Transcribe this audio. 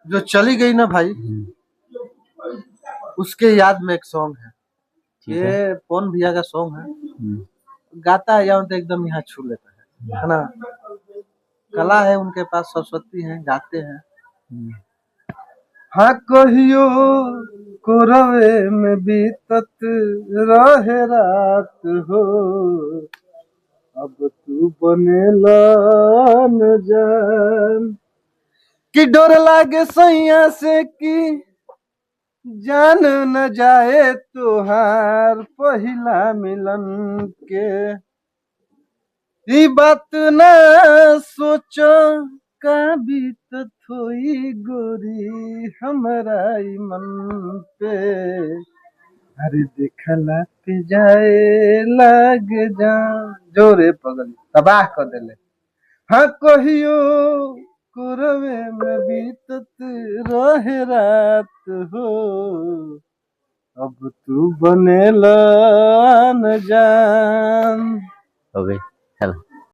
जो चली गई ना भाई, उसके याद में एक सॉन्ग है। ठीक है। ये पवन भैया का सॉन्ग है। गाता है यहाँ तो एकदम यहाँ छू लेता है ना। कला है उनके पास, सरस्वती है, गाते हैं। हाँ कहियो कोरवे में बीतत रहे रात हो, अब तू बनेला न जान कि डर लागे सैया से कि जान न जाए तुहार पहिला मिलन के। ई बात न सोचो का बीतत होई गोरी हमरा ई मन पे। अरे देखला पे जाए लग जा जोरे पगल तबाह कर देले। हाँ कहियो कुरवे में बीतत रहे रात हो, अब तू बनेला न जान। हो गई, चलो।